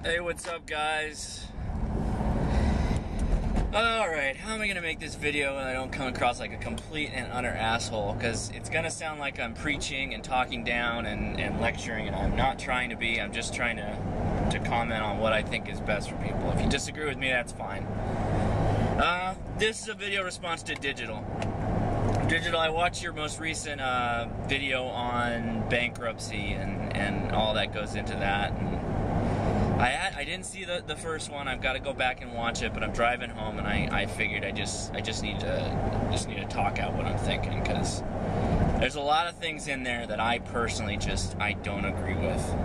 Hey, what's up, guys? Alright, how am I gonna make this video and I don't come across like a complete and utter asshole? Because it's gonna sound like I'm preaching and talking down and lecturing, and I'm not trying to be. I'm just trying to comment on what I think is best for people. If you disagree with me, that's fine. This is a video response to Digital. Digital, I watched your most recent video on bankruptcy and all that goes into that. And I didn't see the first one. I've got to go back and watch it, but I'm driving home and I figured I just need to talk out what I'm thinking, because there's a lot of things in there that I personally I don't agree with.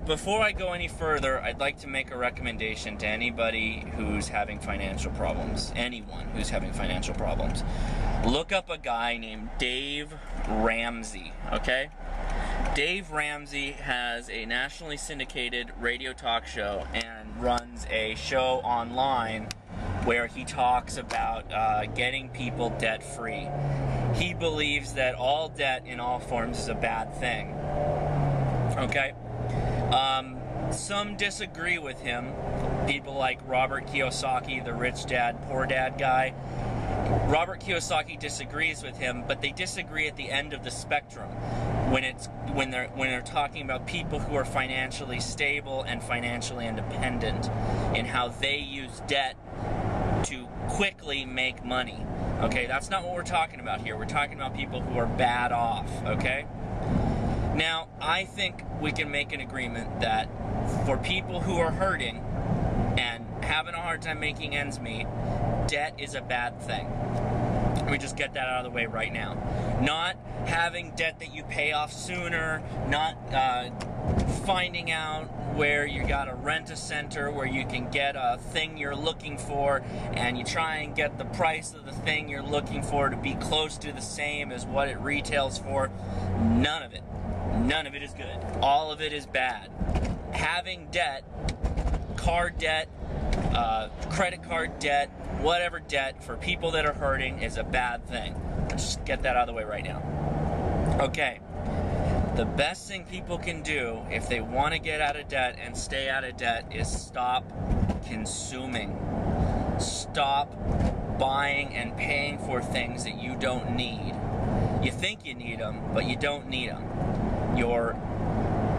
Before I go any further, I'd like to make a recommendation to anybody who's having financial problems. Anyone who's having financial problems. Look up a guy named Dave Ramsey, okay? Dave Ramsey has a nationally syndicated radio talk show and runs a show online where he talks about getting people debt-free. He believes that all debt in all forms is a bad thing, okay? Some disagree with him. People like Robert Kiyosaki, the rich dad, poor dad guy. Robert Kiyosaki disagrees with him, but they disagree at the end of the spectrum when they're talking about people who are financially stable and financially independent and how they use debt to quickly make money. Okay, that's not what we're talking about here. We're talking about people who are bad off, okay? Now, I think we can make an agreement that for people who are hurting and having a hard time making ends meet, debt is a bad thing. We just get that out of the way right now. Not having debt that you pay off sooner, not finding out where you gotta rent a center where you can get a thing you're looking for and you try and get the price of the thing you're looking for to be close to the same as what it retails for. None of it. None of it is good. All of it is bad. Having debt, car debt, credit card debt, whatever debt for people that are hurting is a bad thing. Let's just get that out of the way right now. Okay. The best thing people can do if they want to get out of debt and stay out of debt is stop consuming. Stop buying and paying for things that you don't need. You think you need them, but you don't need them. Your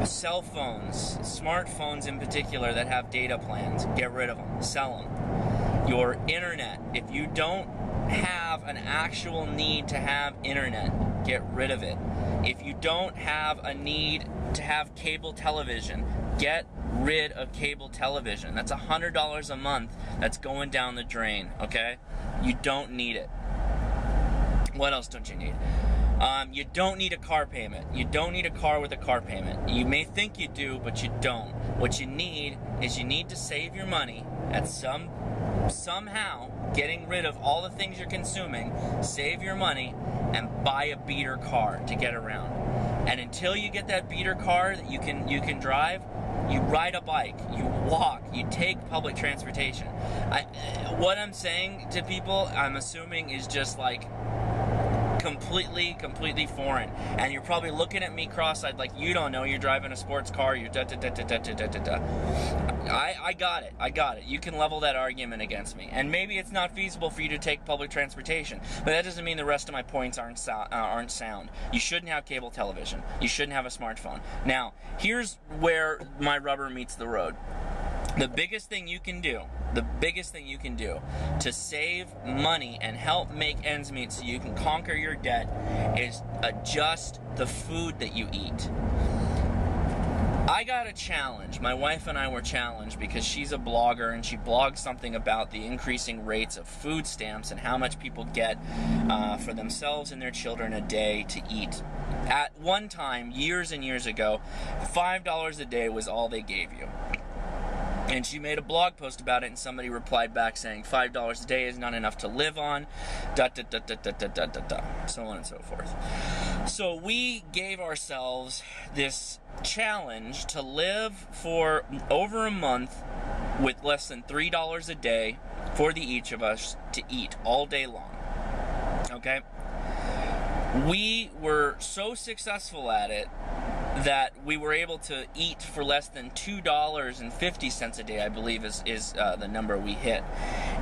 cell phones, smartphones in particular that have data plans, get rid of them, sell them. Your internet, if you don't have an actual need to have internet, get rid of it. If you don't have a need to have cable television, get rid of cable television. That's $100 a month that's going down the drain, okay? You don't need it. What else don't you need? You don't need a car payment. You don't need a car with a car payment. You may think you do, but you don't. What you need is you need to save your money at somehow getting rid of all the things you're consuming, save your money, and buy a beater car to get around. And until you get that beater car that you can drive, you ride a bike, you walk, you take public transportation. What I'm saying to people, I'm assuming, is just like completely foreign. And you're probably looking at me cross-eyed like, you don't know, you're driving a sports car, you're da-da-da-da-da-da-da-da. I got it. You can level that argument against me. And maybe it's not feasible for you to take public transportation, but that doesn't mean the rest of my points aren't sound. You shouldn't have cable television. You shouldn't have a smartphone. Now, here's where my rubber meets the road. The biggest thing you can do to save money and help make ends meet so you can conquer your debt is adjust the food that you eat. I got a challenge. My wife and I were challenged because she's a blogger and she blogs something about the increasing rates of food stamps and how much people get for themselves and their children a day to eat. At one time, years and years ago, $5 a day was all they gave you. And she made a blog post about it, and somebody replied back saying $5 a day is not enough to live on, so on and so forth. So we gave ourselves this challenge to live for over a month with less than $3 a day for each of us to eat all day long. Okay? We were so successful at it that we were able to eat for less than $2.50 a day, I believe is the number we hit.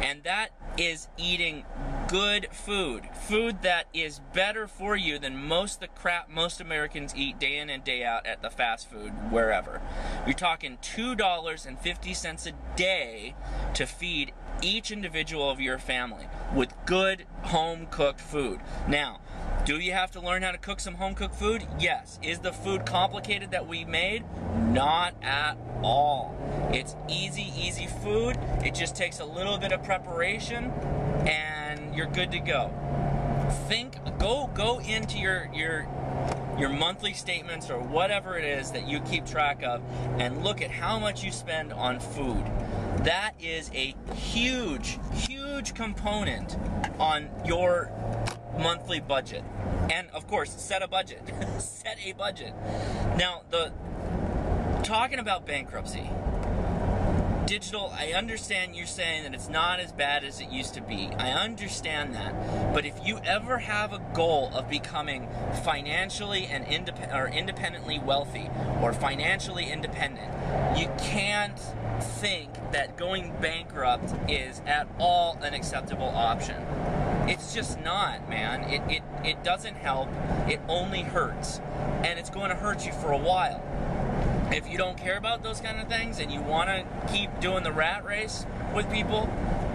And that is eating good food. Food that is better for you than most of the crap most Americans eat day in and day out at the fast food, wherever. You're talking $2.50 a day to feed each individual of your family with good home-cooked food. Now, do you have to learn how to cook some home-cooked food? Yes. Is the food complicated that we made? Not at all. It's easy food. It just takes a little bit of preparation, and you're good to go. Go into your monthly statements or whatever it is that you keep track of, and look at how much you spend on food. That is a huge component on your monthly budget. And of course, set a budget. Set a budget. Now, talking about bankruptcy, digital, I understand you're saying that it's not as bad as it used to be. I understand that. But if you ever have a goal of becoming financially and independently wealthy or financially independent, you can't think that going bankrupt is at all an acceptable option. It's just not, man. It doesn't help. It only hurts. And it's going to hurt you for a while. If you don't care about those kind of things and you want to keep doing the rat race with people,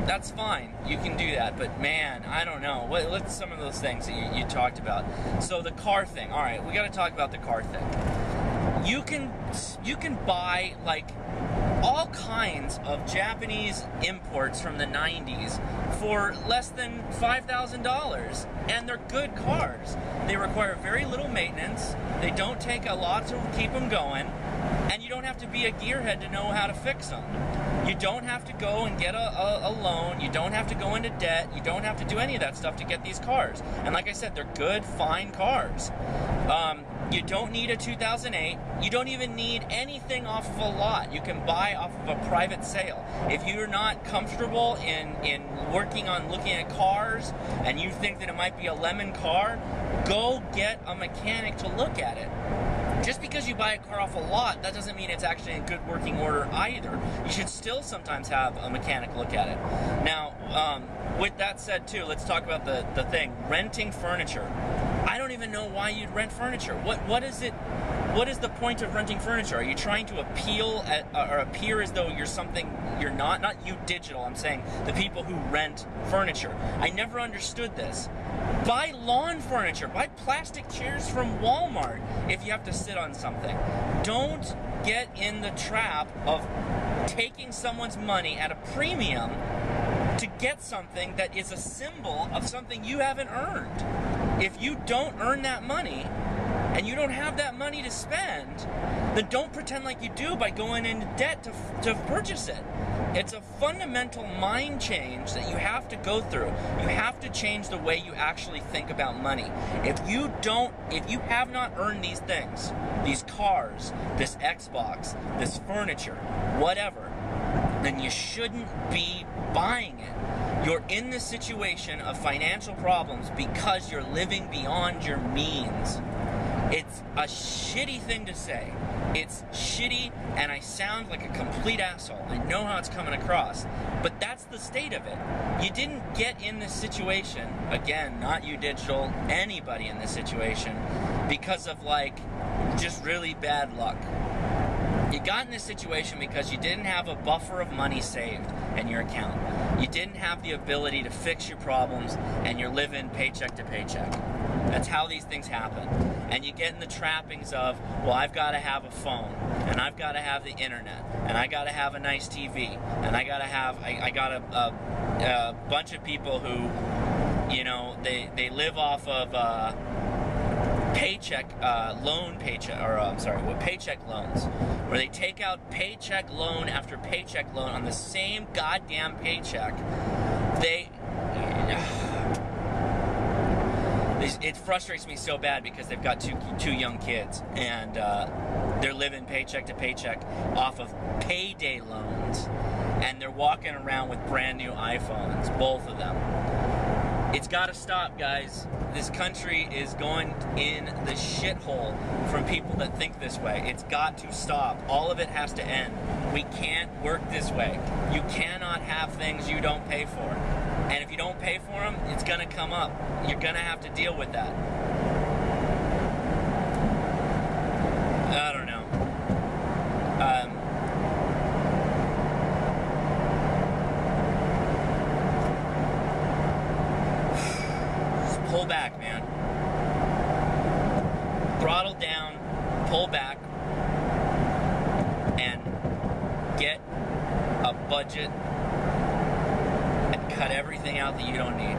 that's fine. You can do that. But man, I don't know. What's some of those things that you talked about? So the car thing. All right, we got to talk about the car thing. You can buy like all kinds of Japanese imports from the 90s for less than $5,000, and they're good cars. They require very little maintenance. They don't take a lot to keep them going, and you don't have to be a gearhead to know how to fix them. You don't have to go and get a loan. You don't have to go into debt. You don't have to do any of that stuff to get these cars. And like I said, they're good, fine cars. You don't need a 2008. You don't even need anything off of a lot. You can buy off of a private sale. If you're not comfortable in working on looking at cars and you think that it might be a lemon car, go get a mechanic to look at it. Just because you buy a car off a lot, that doesn't mean it's actually in good working order either. You should still sometimes have a mechanic look at it. Now, with that said too, let's talk about the thing, renting furniture. I don't even know why you'd rent furniture. What is it? What is the point of renting furniture? Are you trying to appeal at, or appear as though you're something you're not? Not you digital, I'm saying the people who rent furniture. I never understood this. Buy lawn furniture. Buy plastic chairs from Walmart if you have to sit on something. Don't get in the trap of taking someone's money at a premium to get something that is a symbol of something you haven't earned. If you don't earn that money, and you don't have that money to spend, then don't pretend like you do by going into debt to purchase it. It's a fundamental mind change that you have to go through. You have to change the way you actually think about money. If you have not earned these things, these cars, this Xbox, this furniture, whatever, then you shouldn't be buying it. You're in this situation of financial problems because you're living beyond your means. It's a shitty thing to say. It's shitty, and I sound like a complete asshole. I know how it's coming across, but that's the state of it. You didn't get in this situation, again, not you digital, anybody in this situation, because of like just really bad luck. You got in this situation because you didn't have a buffer of money saved in your account. You didn't have the ability to fix your problems, and you're living paycheck to paycheck. That's how these things happen. And you get in the trappings of, well, I've got to have a phone, and I've got to have the internet, and I got to have a nice TV, and I got a bunch of people who, you know, they live off of paycheck loans, where they take out paycheck loan after paycheck loan on the same goddamn paycheck. It frustrates me so bad because they've got two young kids, and they're living paycheck to paycheck off of payday loans, and they're walking around with brand new iPhones, both of them. It's got to stop, guys. This country is going in the shithole from people that think this way. It's got to stop. All of it has to end. We can't work this way. You cannot have things you don't pay for. And if you don't pay for them, it's going to come up. You're going to have to deal with that. I don't know. Just pull back, man. Throttle down, pull back, and get a budget and cut everything out that you don't need.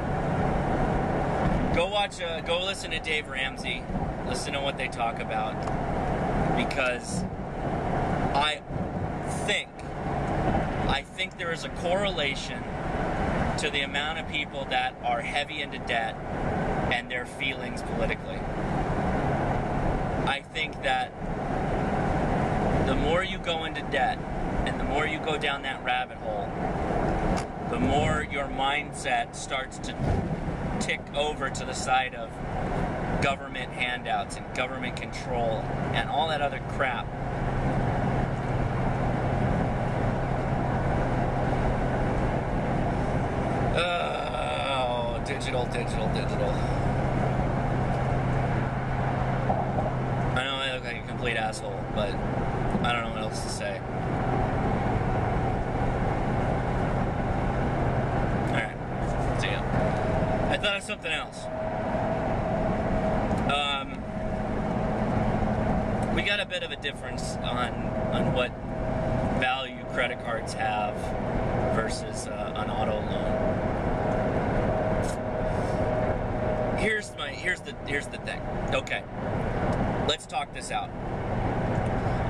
Go listen to Dave Ramsey. Listen to what they talk about. Because I think there is a correlation to the amount of people that are heavy into debt and their feelings politically. I think that the more you go into debt and the more you go down that rabbit hole, the more your mindset starts to tick over to the side of government handouts and government control and all that other crap. Oh, digital. I know I look like a complete asshole, but I don't know what else to say. Alright, see ya. I thought of something else. We got a bit of a difference on what value credit cards have versus an auto loan. Here's the thing. Okay, let's talk this out.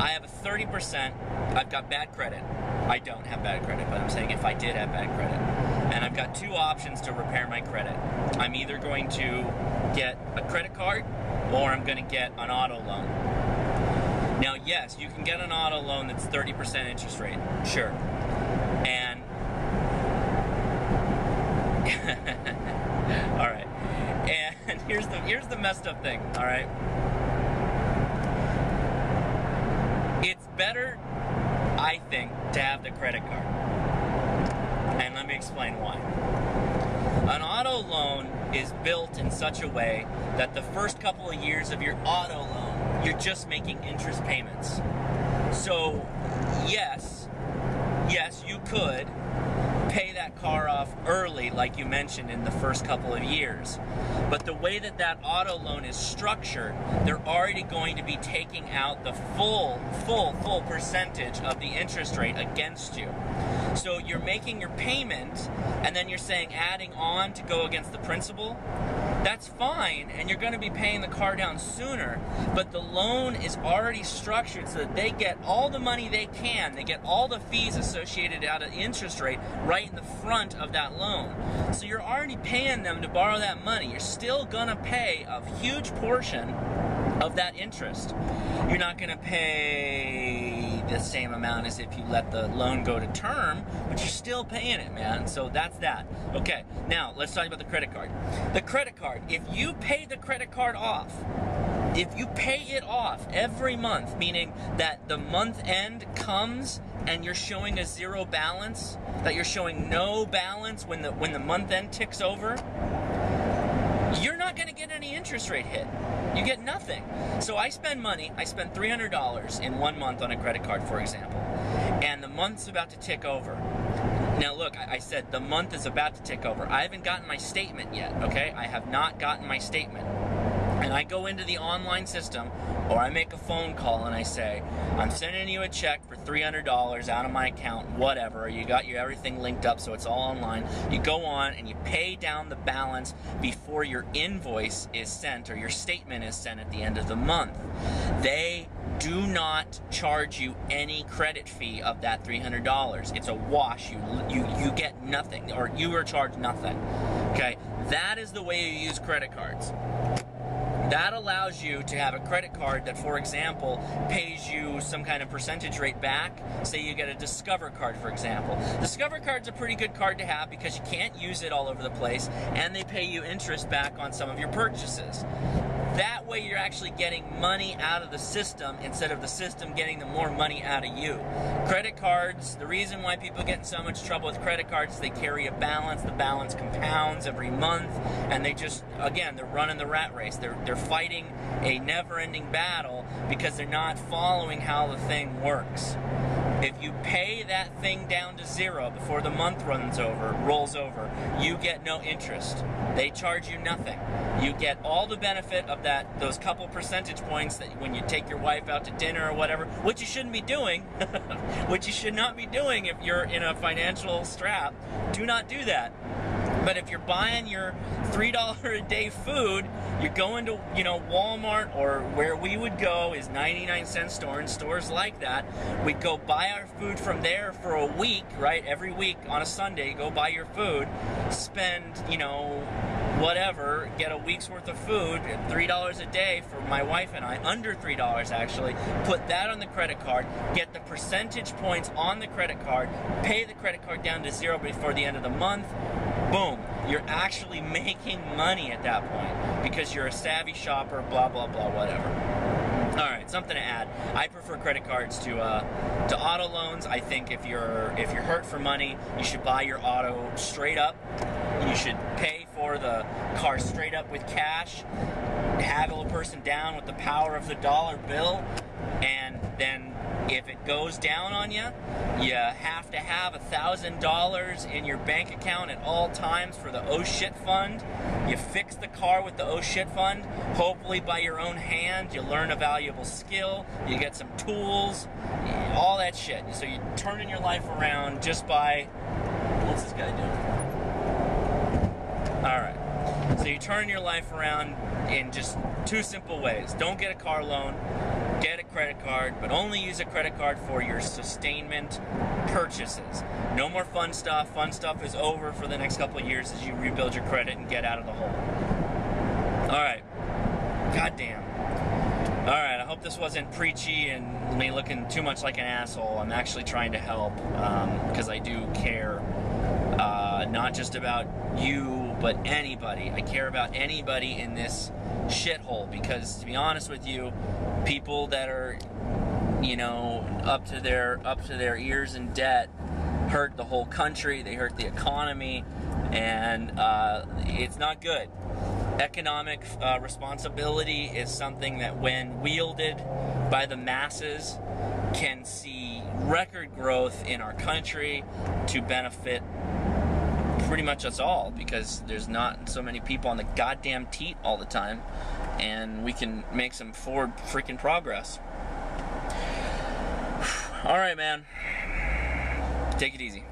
I have a 30%. I've got bad credit. I don't have bad credit, but I'm saying if I did have bad credit, and I've got two options to repair my credit. I'm either going to get a credit card or I'm going to get an auto loan. Now, yes, you can get an auto loan that's 30% interest rate, sure. And all right. And here's the messed up thing, all right? It's better, I think, to have the credit card. And let me explain why. An auto loan is built in such a way that the first couple of years of your auto loan, you're just making interest payments. So, yes, you could pay that car off early, like you mentioned, in the first couple of years. But the way that that auto loan is structured, they're already going to be taking out the full percentage of the interest rate against you. So you're making your payment, and then you're saying adding on to go against the principal. That's fine, and you're going to be paying the car down sooner, but the loan is already structured so that they get all the money they can. They get all the fees associated out of the interest rate right in the front of that loan. So you're already paying them to borrow that money. You're still going to pay a huge portion of that interest. You're not going to pay the same amount as if you let the loan go to term, but you're still paying it, man. So that's that. Okay, now let's talk about the credit card. The credit card, if you pay the credit card off, if you pay it off every month, meaning that the month end comes and you're showing a zero balance, that you're showing no balance when the month end ticks over, you're not going to get any interest rate hit. You get nothing. So I spend money. I spend $300 in 1 month on a credit card, for example, and the month's about to tick over. Now look, I said the month is about to tick over. I haven't gotten my statement yet, okay? I have not gotten my statement. And I go into the online system, or I make a phone call and I say, I'm sending you a check for $300 out of my account, whatever. You got your everything linked up so it's all online. You go on and you pay down the balance before your invoice is sent or your statement is sent at the end of the month. They do not charge you any credit fee of that $300. It's a wash. You get nothing, or you are charged nothing. Okay? That is the way you use credit cards. That allows you to have a credit card that, for example, pays you some kind of percentage rate back. Say you get a Discover card, for example. Discover card's a pretty good card to have because you can't use it all over the place, and they pay you interest back on some of your purchases. That way you're actually getting money out of the system instead of the system getting the more money out of you. Credit cards, the reason why people get in so much trouble with credit cards is they carry a balance. The balance compounds every month, and they just, again, they're running the rat race. They're fighting a never-ending battle because they're not following how the thing works. If you pay that thing down to zero before the month rolls over, you get no interest. They charge you nothing. You get all the benefit of those couple percentage points that when you take your wife out to dinner or whatever, which you shouldn't be doing, which you should not be doing if you're in a financial strap. Do not do that. But if you're buying your $3 a day food, you're going to, Walmart, or where we would go is 99-cent store and stores like that. We'd go buy our food from there for a week, right? Every week on a Sunday, go buy your food, spend, whatever, get a week's worth of food, $3 a day for my wife and I, under $3 actually, put that on the credit card, get the percentage points on the credit card, pay the credit card down to zero before the end of the month. Boom, you're actually making money at that point because you're a savvy shopper, blah, blah, blah, whatever. All right, something to add. I prefer credit cards to auto loans. I think if you're hurt for money, you should buy your auto straight up. You should pay for the car straight up with cash, haggle a person down with the power of the dollar bill, and then if it goes down on you, you have to have $1,000 in your bank account at all times for the oh shit fund. You fix the car with the oh shit fund, hopefully by your own hand. You learn a valuable skill, you get some tools, all that shit. So you're turning your life around just by, what's this guy doing? Alright, so you turn your life around in just two simple ways. Don't get a car loan, get a credit card, but only use a credit card for your sustainment purchases. No more fun stuff. Fun stuff is over for the next couple of years as you rebuild your credit and get out of the hole. Alright, goddamn. Alright, I hope this wasn't preachy and me looking too much like an asshole. I'm actually trying to help because I do care. Not just about you, but anybody. I care about anybody in this shithole because, to be honest with you, people that are, up to their ears in debt hurt the whole country. They hurt the economy, and it's not good. Economic responsibility is something that, when wielded by the masses, can see record growth in our country to benefit pretty much us all, because there's not so many people on the goddamn teat all the time, and we can make some forward freaking progress. Alright, man. Take it easy.